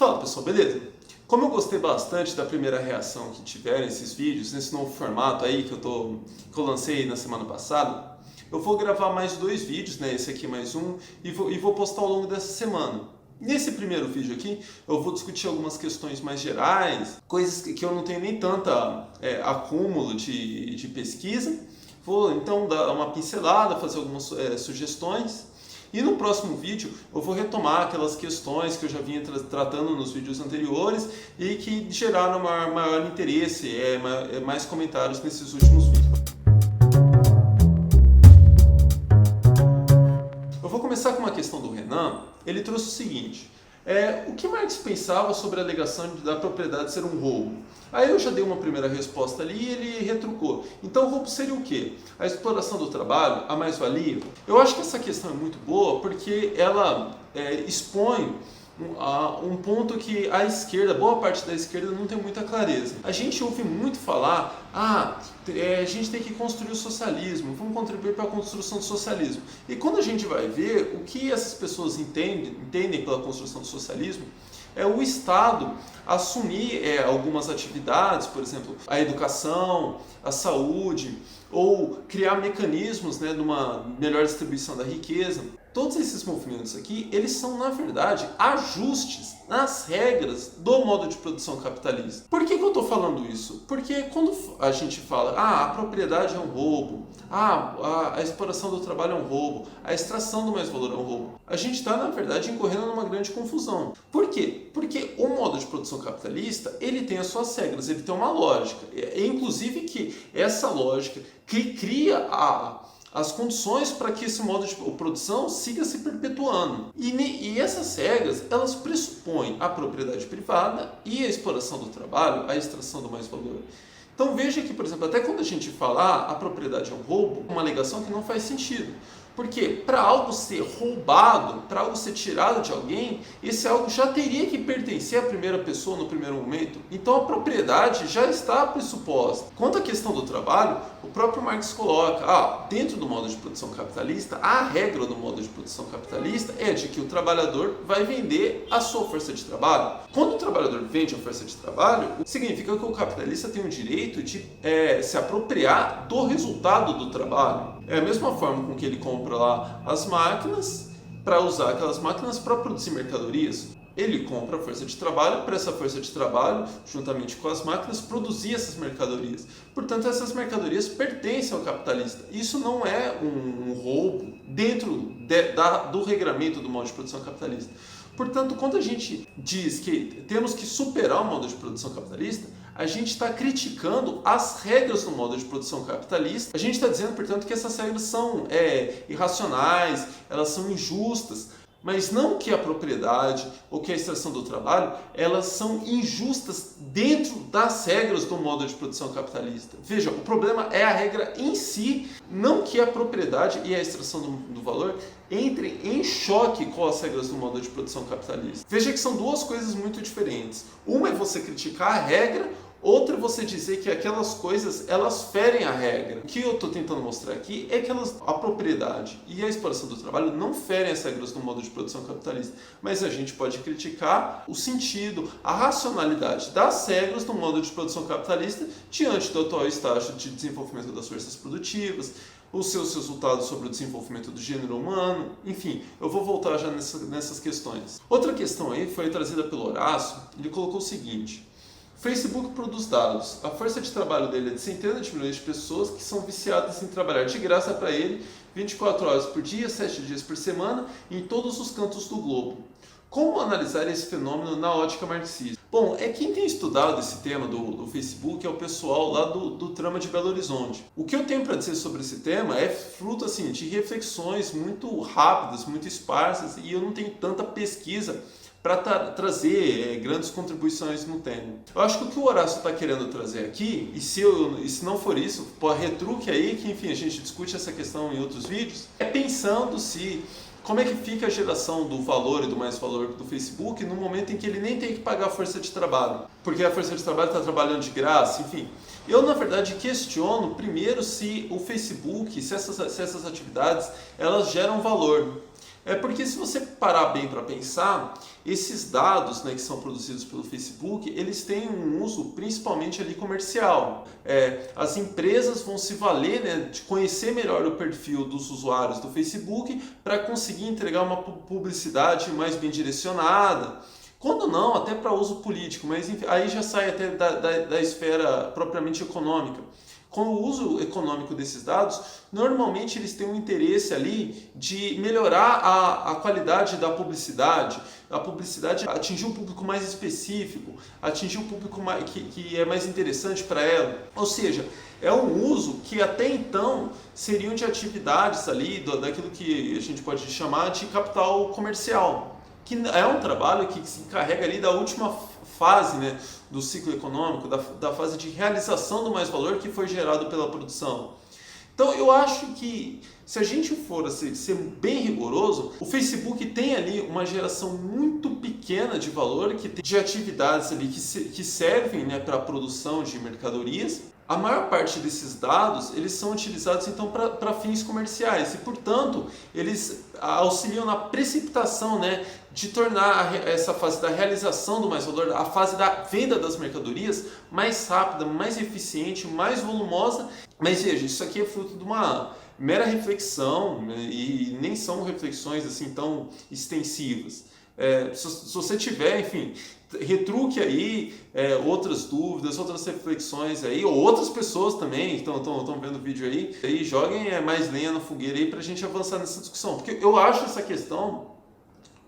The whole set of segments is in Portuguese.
Fala pessoal, beleza? Como eu gostei bastante da primeira reação que tiveram esses vídeos, nesse novo formato aí que eu lancei na semana passada, eu vou gravar mais 2 vídeos, né? Esse aqui mais um, e vou postar ao longo dessa semana. Nesse primeiro vídeo aqui, eu vou discutir algumas questões mais gerais, coisas que eu não tenho nem tanta acúmulo de pesquisa. Vou então dar uma pincelada, fazer algumas sugestões. E no próximo vídeo eu vou retomar aquelas questões que eu já vinha tratando nos vídeos anteriores e que geraram maior interesse, mais comentários nesses últimos vídeos. Eu vou começar com uma questão do Renan. Ele trouxe o seguinte: o que Marx pensava sobre a alegação da propriedade ser um roubo? Aí eu já dei uma primeira resposta ali e ele retrucou. Então o roubo seria o quê? A exploração do trabalho, a mais-valia? Eu acho que essa questão é muito boa porque ela expõe um ponto que a esquerda, boa parte da esquerda, não tem muita clareza. A gente ouve muito falar, a gente tem que construir o socialismo, vamos contribuir para a construção do socialismo. E quando a gente vai ver o que essas pessoas entendem pela construção do socialismo, é o Estado assumir algumas atividades, por exemplo, a educação, a saúde, ou criar mecanismos, de uma melhor distribuição da riqueza. Todos esses movimentos aqui, eles são, na verdade, ajustes nas regras do modo de produção capitalista. Por que eu estou falando isso? Porque quando a gente fala, a propriedade é um roubo, a exploração do trabalho é um roubo, a extração do mais-valor é um roubo, a gente está, na verdade, incorrendo numa grande confusão. Por quê? Porque o modo de produção capitalista, ele tem as suas regras, ele tem uma lógica. Inclusive que essa lógica que cria as condições para que esse modo de produção siga se perpetuando. E essas regras, elas pressupõem a propriedade privada e a exploração do trabalho, a extração do mais-valor. Então veja que, por exemplo, até quando a gente fala a propriedade é um roubo, uma alegação que não faz sentido. Porque para algo ser roubado, para algo ser tirado de alguém, esse algo já teria que pertencer à primeira pessoa no primeiro momento. Então a propriedade já está pressuposta. Quanto à questão do trabalho, o próprio Marx coloca, dentro do modo de produção capitalista, a regra do modo de produção capitalista é de que o trabalhador vai vender a sua força de trabalho. Quando o trabalhador vende a força de trabalho, significa que o capitalista tem o direito de se apropriar do resultado do trabalho. É a mesma forma com que ele compra lá as máquinas para usar aquelas máquinas para produzir mercadorias. Ele compra a força de trabalho para essa força de trabalho, juntamente com as máquinas, produzir essas mercadorias. Portanto, essas mercadorias pertencem ao capitalista. Isso não é um roubo dentro do regramento do modo de produção capitalista. Portanto, quando a gente diz que temos que superar o modo de produção capitalista, a gente está criticando as regras do modo de produção capitalista. A gente está dizendo, portanto, que essas regras são irracionais, elas são injustas, mas não que a propriedade ou que a extração do trabalho, elas são injustas dentro das regras do modo de produção capitalista. Veja, o problema é a regra em si, não que a propriedade e a extração do valor entrem em choque com as regras do modo de produção capitalista. Veja que são duas coisas muito diferentes. Uma é você criticar a regra, outra é você dizer que aquelas coisas, elas ferem a regra. O que eu estou tentando mostrar aqui é que a propriedade e a exploração do trabalho não ferem as regras do modo de produção capitalista, mas a gente pode criticar o sentido, a racionalidade das regras do modo de produção capitalista diante do atual estágio de desenvolvimento das forças produtivas, os seus resultados sobre o desenvolvimento do gênero humano, enfim, eu vou voltar já nessas questões. Outra questão aí foi trazida pelo Horácio. Ele colocou o seguinte: Facebook produz dados. A força de trabalho dele é de centenas de milhões de pessoas que são viciadas em trabalhar de graça para ele 24 horas por dia, 7 dias por semana, em todos os cantos do globo. Como analisar esse fenômeno na ótica marxista? Bom, quem tem estudado esse tema do Facebook é o pessoal lá do Trama de Belo Horizonte. O que eu tenho para dizer sobre esse tema é fruto de reflexões muito rápidas, muito esparsas, e eu não tenho tanta pesquisa para trazer grandes contribuições no tema. Eu acho que o que o Horácio está querendo trazer aqui, e se não for isso, retruque aí, que enfim, a gente discute essa questão em outros vídeos, pensando como é que fica a geração do valor e do mais-valor do Facebook no momento em que ele nem tem que pagar a força de trabalho, porque a força de trabalho está trabalhando de graça, enfim. Eu, na verdade, questiono primeiro se o Facebook, se essas atividades, elas geram valor. É porque se você parar bem para pensar, esses dados, né, que são produzidos pelo Facebook, eles têm um uso principalmente ali comercial. As empresas vão se valer, né, de conhecer melhor o perfil dos usuários do Facebook para conseguir entregar uma publicidade mais bem direcionada. Quando não, até para uso político, mas enfim, aí já sai até da esfera propriamente econômica. Com o uso econômico desses dados, normalmente eles têm um interesse ali de melhorar a qualidade da publicidade, a publicidade atingir um público mais específico, atingir um público que é mais interessante para ela. Ou seja, é um uso que até então seriam de atividades ali, daquilo que a gente pode chamar de capital comercial, que é um trabalho que se encarrega ali da última fase, né, do ciclo econômico, da fase de realização do mais-valor que foi gerado pela produção. Então eu acho que se a gente for ser bem rigoroso, o Facebook tem ali uma geração muito pequena de valor, de atividades ali que servem, né, para a produção de mercadorias. A maior parte desses dados eles são utilizados então para fins comerciais e, portanto, eles auxiliam na precipitação, né, de tornar essa fase da realização do mais-valor, a fase da venda das mercadorias, mais rápida, mais eficiente, mais volumosa. Mas veja, isso aqui é fruto de uma mera reflexão, né, e nem são reflexões assim tão extensivas. Se você tiver, enfim, retruque aí outras dúvidas, outras reflexões aí, ou outras pessoas também estão vendo o vídeo aí joguem mais lenha na fogueira aí para a gente avançar nessa discussão, porque eu acho essa questão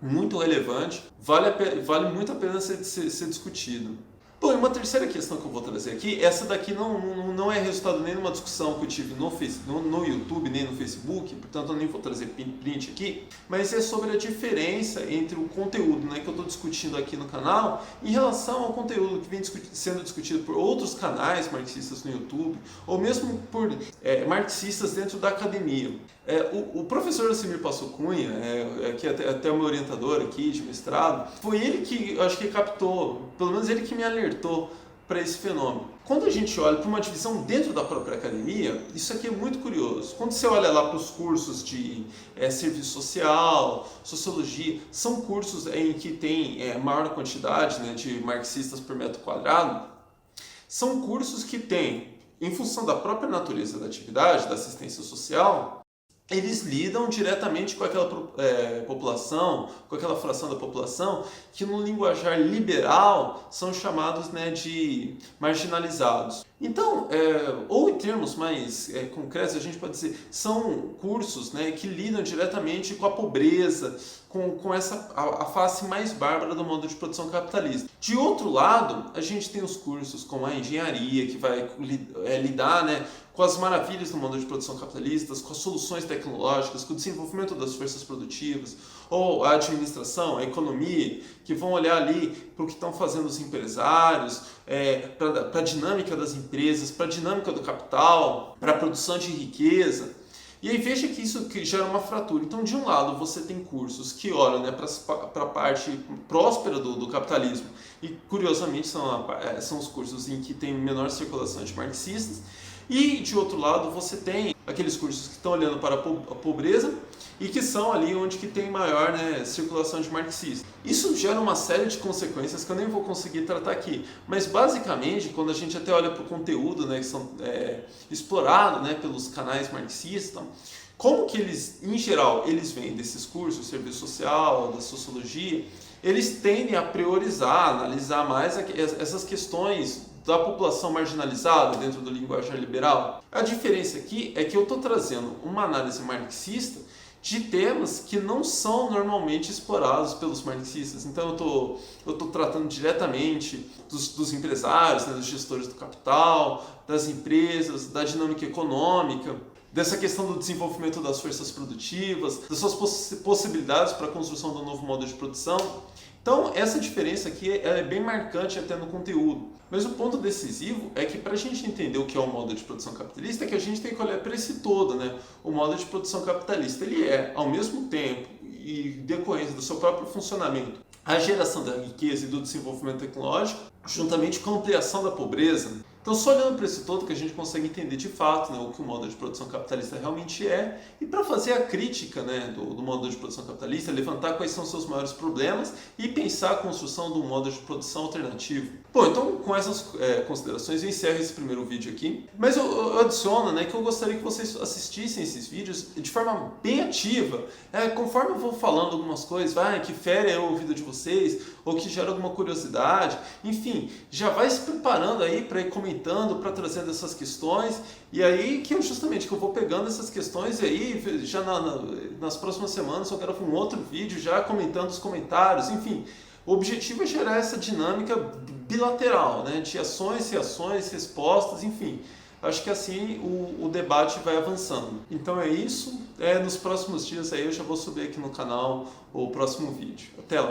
muito relevante, vale muito a pena ser discutido. Bom, e uma terceira questão que eu vou trazer aqui, essa daqui não é resultado nem de uma discussão que eu tive no YouTube, nem no Facebook, portanto eu nem vou trazer print aqui, mas é sobre a diferença entre o conteúdo, né, que eu estou discutindo aqui no canal em relação ao conteúdo que vem sendo discutido por outros canais marxistas no YouTube, ou mesmo por marxistas dentro da academia. O professor Alcimir Passo Cunha, que é até o meu orientador aqui de mestrado, foi ele que, eu acho que captou, pelo menos ele que me alertou para esse fenômeno. Quando a gente olha para uma divisão dentro da própria academia, isso aqui é muito curioso. Quando você olha lá para os cursos de serviço social, sociologia, são cursos em que tem maior quantidade, né, de marxistas por metro quadrado, são cursos que têm, em função da própria natureza da atividade, da assistência social, eles lidam diretamente com aquela população, com aquela fração da população que no linguajar liberal são chamados, né, de marginalizados. Então, ou em termos mais concretos, a gente pode dizer, são cursos, né, que lidam diretamente com a pobreza, com a face mais bárbara do modo de produção capitalista. De outro lado, a gente tem os cursos como a engenharia, que vai lidar, né, com as maravilhas do modo de produção capitalista, com as soluções tecnológicas, com o desenvolvimento das forças produtivas, ou a administração, a economia, que vão olhar ali para o que estão fazendo os empresários, para a dinâmica das empresas, para a dinâmica do capital, para a produção de riqueza. E aí veja que isso gera uma fratura. Então, de um lado, você tem cursos que olham, né, para a parte próspera do capitalismo, e curiosamente são os cursos em que tem menor circulação de marxistas, e de outro lado você tem aqueles cursos que estão olhando para a pobreza e que são ali onde que tem maior, né, circulação de marxistas. Isso gera uma série de consequências que eu nem vou conseguir tratar aqui, mas basicamente quando a gente até olha para o conteúdo, né, que são explorado, né, pelos canais marxistas, como que eles, em geral, eles vêm desses cursos, serviço social, da sociologia, eles tendem a priorizar, analisar mais essas questões da população marginalizada dentro do linguajar liberal. A diferença aqui é que eu estou trazendo uma análise marxista de temas que não são normalmente explorados pelos marxistas. Então eu estou tratando diretamente dos empresários, né, dos gestores do capital, das empresas, da dinâmica econômica, dessa questão do desenvolvimento das forças produtivas, das suas possibilidades para a construção do novo modo de produção. Então, essa diferença aqui é bem marcante até no conteúdo. Mas o ponto decisivo é que para a gente entender o que é o modo de produção capitalista, é que a gente tem que olhar para esse todo, né? O modo de produção capitalista, ele é, ao mesmo tempo e decorrência do seu próprio funcionamento, a geração da riqueza e do desenvolvimento tecnológico, juntamente com a ampliação da pobreza. Então, só olhando para esse todo que a gente consegue entender de fato, né, o que o modo de produção capitalista realmente é, e para fazer a crítica, né, do modo de produção capitalista, levantar quais são os seus maiores problemas e pensar a construção de um modo de produção alternativo. Bom, então com essas considerações eu encerro esse primeiro vídeo aqui, mas eu adiciono, né, que eu gostaria que vocês assistissem esses vídeos de forma bem ativa, conforme eu vou falando algumas coisas, que fere o ouvido de vocês, ou que gera alguma curiosidade, enfim, já vai se preparando aí para ir comentando, para trazendo essas questões, e aí que eu vou pegando essas questões e aí já nas próximas semanas eu quero um outro vídeo já comentando os comentários, enfim. O objetivo é gerar essa dinâmica bilateral, né, de ações, reações, respostas, enfim. Acho que assim o debate vai avançando. Então é isso. Nos próximos dias aí eu já vou subir aqui no canal o próximo vídeo. Até lá!